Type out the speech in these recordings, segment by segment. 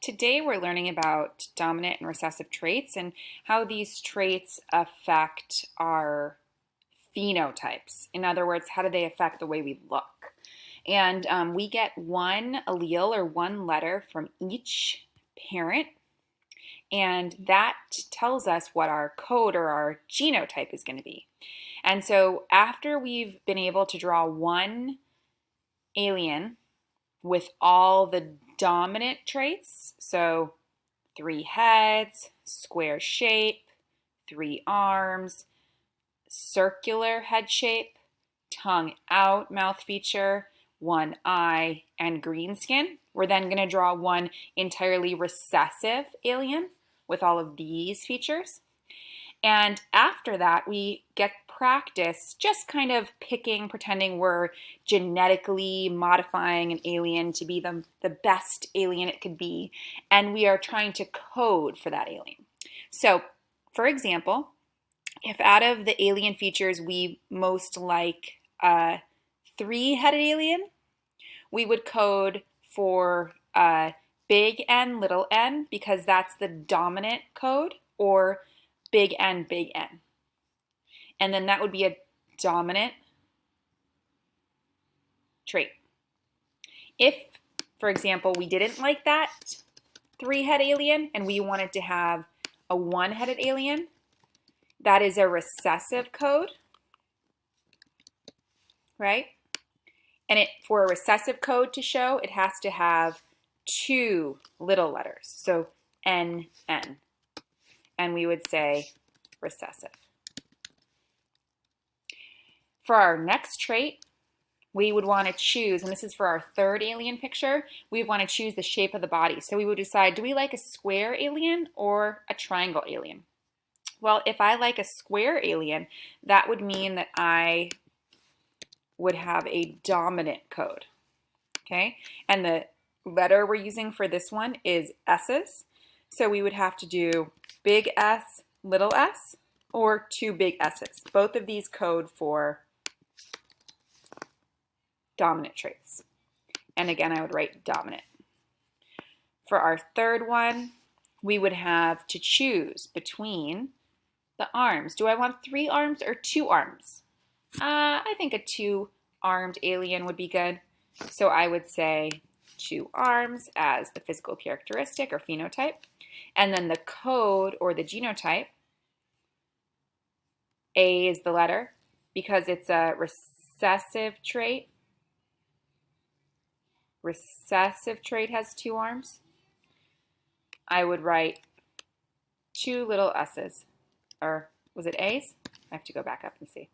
Today we're learning about dominant and recessive traits and how these traits affect our phenotypes. In other words, how do they affect the way we look? And we get one allele or one letter from each parent, and that tells us what our code or our genotype is going to be. And so after we've been able to draw one alien with all the dominant traits, so 3 heads, square shape, 3 arms, circular head shape, tongue out mouth feature, 1 eye, and green skin. We're then going to draw one entirely recessive alien with all of these features. And after that, we get practice just kind of pretending we're genetically modifying an alien to be the best alien it could be. And we are trying to code for that alien. So, for example, if out of the alien features we most like a 3-headed alien, we would code for big N, little n, because that's the dominant code, or big N, big N. And then that would be a dominant trait. If, for example, we didn't like that 3-head alien and we wanted to have a 1-headed alien, that is a recessive code, right? And for a recessive code to show, it has to have 2 little letters, so N, N. And we would say recessive. For our next trait, we would want to choose, and this is for our 3rd alien picture, we would want to choose the shape of the body. So we would decide, do we like a square alien or a triangle alien? Well, if I like a square alien, that would mean that I would have a dominant code, okay? And the letter we're using for this one is S's. So we would have to do big S, little s, or 2 big S's. Both of these code for dominant traits. And again, I would write dominant. For our 3rd one, we would have to choose between the arms. Do I want 3 arms or 2 arms? I think a 2-armed alien would be good. So I would say 2 arms as the physical characteristic or phenotype. And then the code or the genotype, A is the letter because it's a recessive trait. Recessive trait has 2 arms. I would write 2 little S's. Or was it A's? I have to go back up and see.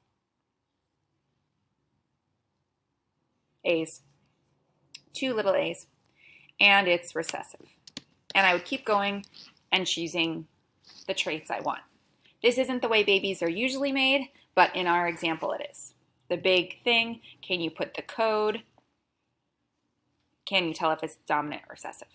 A's. 2 little A's. And it's recessive. And I would keep going and choosing the traits I want. This isn't the way babies are usually made, but in our example it is. The big thing, can you put the code? Can you tell if it's dominant or recessive?